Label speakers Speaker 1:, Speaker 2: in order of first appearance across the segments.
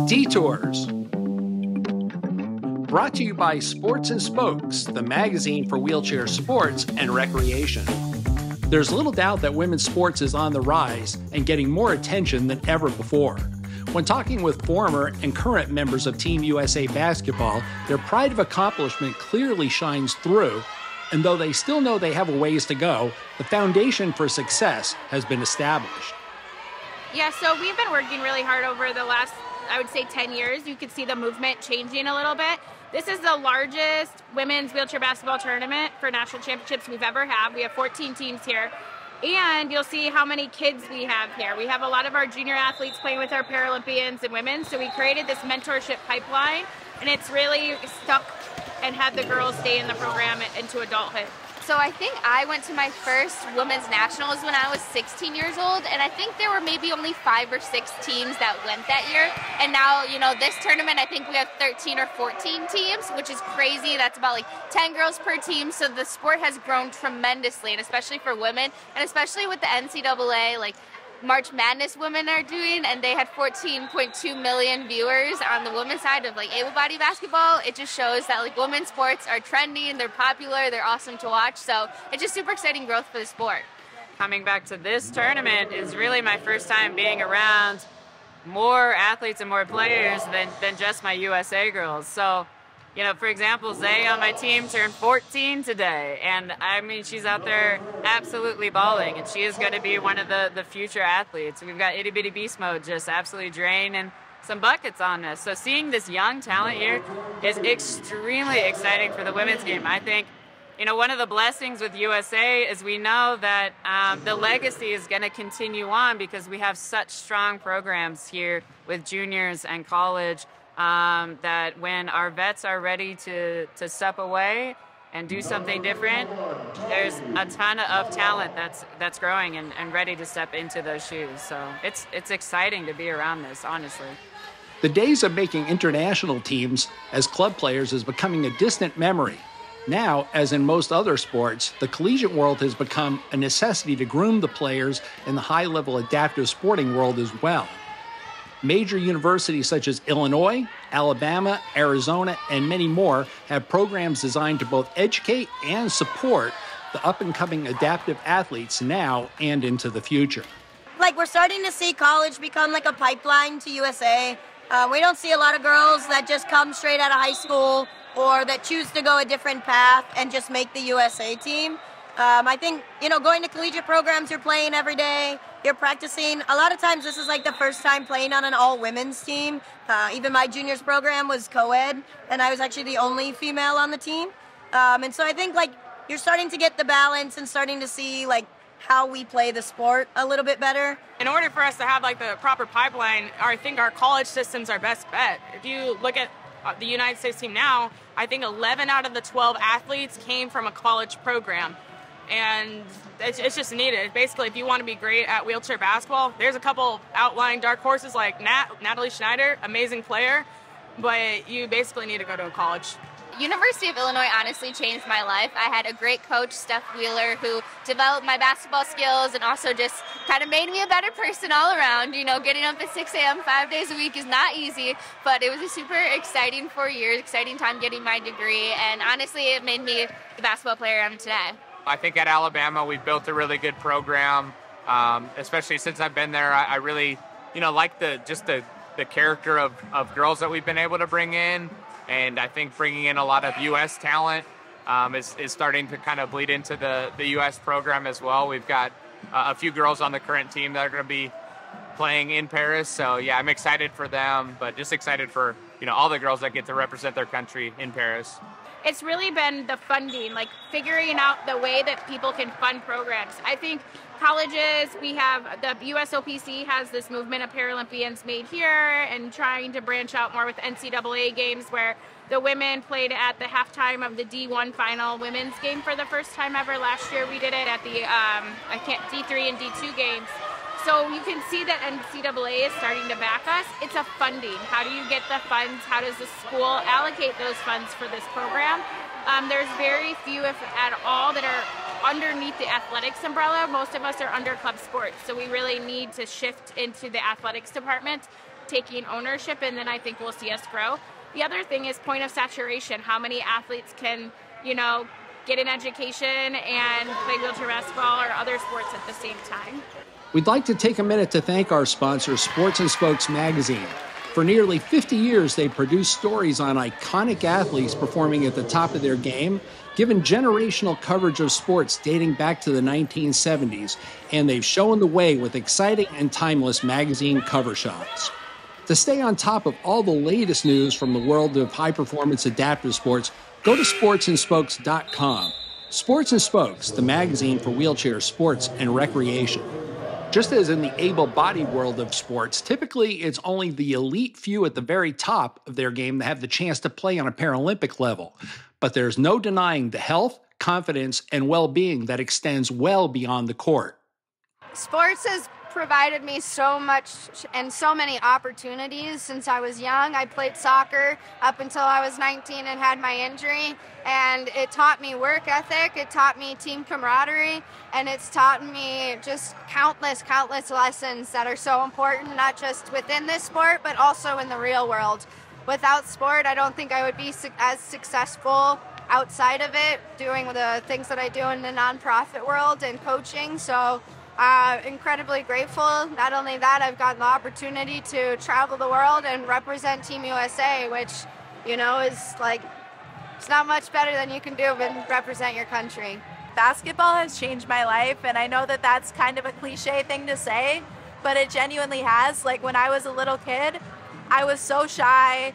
Speaker 1: Detours. Brought to you by Sports and Spokes, the magazine for wheelchair sports and recreation. There's little doubt that women's sports is on the rise and getting more attention than ever before. When talking with former and current members of Team USA basketball, their pride of accomplishment clearly shines through, and though they still know they have a ways to go, the foundation for success has been established.
Speaker 2: Yeah, so we've been working really hard over the last, I would say, 10 years. You could see the movement changing a little bit. This is the largest women's wheelchair basketball tournament for national championships we've ever had. We have 14 teams here. And you'll see how many kids we have here. We have a lot of our junior athletes playing with our Paralympians and women. So we created this mentorship pipeline, and it's really stuck and had the girls stay in the program into adulthood.
Speaker 3: So I think I went to my first women's nationals when I was 16 years old, and I think there were maybe only 5 or 6 teams that went that year. And now, this tournament, I think we have 13 or 14 teams, which is crazy. That's about like 10 girls per team. So the sport has grown tremendously, and especially for women, and especially with the NCAA, like March Madness women are doing, and they had 14.2 million viewers on the women's side of like able-bodied basketball. It just shows that like women's sports are trending, they're popular, they're awesome to watch. So it's just super exciting growth for the sport.
Speaker 4: Coming back to this tournament is really my first time being around more athletes and more players than just my USA girls. So, for example, Zay on my team turned 14 today, and I mean, she's out there absolutely balling, and she is going to be one of the future athletes. We've got Itty Bitty Beast Mode just absolutely draining some buckets on us. So seeing this young talent here is extremely exciting for the women's game. I think, one of the blessings with USA is we know that the legacy is going to continue on because we have such strong programs here with juniors and college. That when our vets are ready to step away and do something different, there's a ton of talent that's growing and ready to step into those shoes. So it's exciting to be around this, honestly.
Speaker 1: The days of making international teams as club players is becoming a distant memory. Now, as in most other sports, the collegiate world has become a necessity to groom the players in the high-level adaptive sporting world as well. Major universities such as Illinois, Alabama, Arizona, and many more have programs designed to both educate and support the up-and-coming adaptive athletes now and into the future.
Speaker 5: Like, we're starting to see college become like a pipeline to USA. We don't see a lot of girls that just come straight out of high school or that choose to go a different path and just make the USA team. I think, going to collegiate programs, you're playing every day, you're practicing. A lot of times this is like the first time playing on an all-women's team. Even my juniors program was co-ed, and I was actually the only female on the team. And so I think like you're starting to get the balance and starting to see like how we play the sport a little bit better.
Speaker 6: In order for us to have like the proper pipeline, I think our college system's our best bet. If you look at the United States team now, I think 11 out of the 12 athletes came from a college program. And it's just needed. Basically, if you want to be great at wheelchair basketball, there's a couple outlying dark horses like Natalie Schneider, amazing player, but you basically need to go to a college.
Speaker 3: University of Illinois honestly changed my life. I had a great coach, Steph Wheeler, who developed my basketball skills and also just kind of made me a better person all around. Getting up at 6 a.m. 5 days a week is not easy, but it was a super exciting 4 years, exciting time getting my degree, and honestly, it made me the basketball player I am today.
Speaker 7: I think at Alabama we've built a really good program, especially since I've been there. I really, like the character of girls that we've been able to bring in, and I think bringing in a lot of U.S. talent is starting to kind of bleed into the U.S. program as well. We've got a few girls on the current team that are going to be playing in Paris, so yeah, I'm excited for them, but just excited for all the girls that get to represent their country in Paris.
Speaker 2: It's really been the funding, like figuring out the way that people can fund programs. I think colleges, we have, the USOPC has this movement of Paralympians made here and trying to branch out more with NCAA games where the women played at the halftime of the D1 final women's game for the first time ever. Last year we did it at the D3 and D2 games. So you can see that NCAA is starting to back us. It's a funding. How do you get the funds? How does the school allocate those funds for this program? There's very few, if at all, that are underneath the athletics umbrella. Most of us are under club sports, so we really need to shift into the athletics department. taking ownership, and then I think we'll see us grow. The other thing is point of saturation. How many athletes can, get an education and play wheelchair basketball or other sports at the same time?
Speaker 1: We'd like to take a minute to thank our sponsor, Sports and Spokes magazine. For nearly 50 years, they've produced stories on iconic athletes performing at the top of their game, given generational coverage of sports dating back to the 1970s, and they've shown the way with exciting and timeless magazine cover shots. To stay on top of all the latest news from the world of high-performance adaptive sports, go to sportsandspokes.com. Sports and Spokes, the magazine for wheelchair sports and recreation. Just as in the able-bodied world of sports, typically it's only the elite few at the very top of their game that have the chance to play on a Paralympic level. But there's no denying the health, confidence, and well-being that extends well beyond the court.
Speaker 8: Sports has provided me so much and so many opportunities since I was young. I played soccer up until I was 19 and had my injury, and it taught me work ethic, it taught me team camaraderie, and it's taught me just countless lessons that are so important, not just within this sport, but also in the real world. Without sport, I don't think I would be as successful outside of it, doing the things that I do in the nonprofit world and coaching. So incredibly grateful. Not only that, I've gotten the opportunity to travel the world and represent Team USA, which, is like, it's not much better than you can do than represent your country.
Speaker 9: Basketball has changed my life, and I know that that's kind of a cliche thing to say, but it genuinely has. Like, when I was a little kid, I was so shy,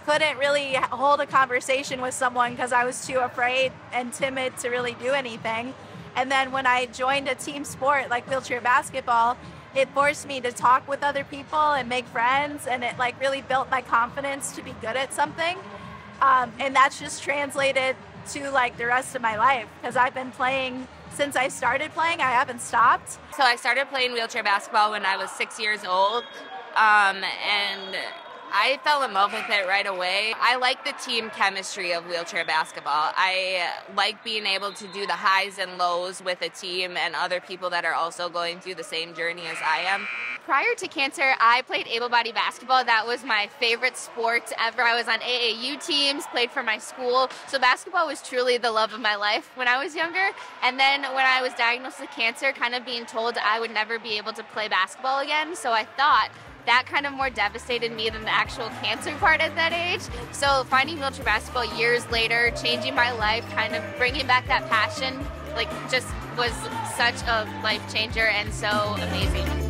Speaker 9: couldn't really hold a conversation with someone because I was too afraid and timid to really do anything. And then when I joined a team sport like wheelchair basketball, it forced me to talk with other people and make friends, and it really built my confidence to be good at something. And that's just translated to the rest of my life, because I've been playing since I started playing. I haven't stopped.
Speaker 3: So I started playing wheelchair basketball when I was 6 years old, and I fell in love with it right away. I like the team chemistry of wheelchair basketball. I like being able to do the highs and lows with a team and other people that are also going through the same journey as I am. Prior to cancer, I played able-bodied basketball. That was my favorite sport ever. I was on AAU teams, played for my school. So basketball was truly the love of my life when I was younger. And then when I was diagnosed with cancer, kind of being told I would never be able to play basketball again. So I thought that kind of more devastated me than the actual cancer part at that age. So finding wheelchair basketball years later, changing my life, kind of bringing back that passion, just was such a life changer and so amazing.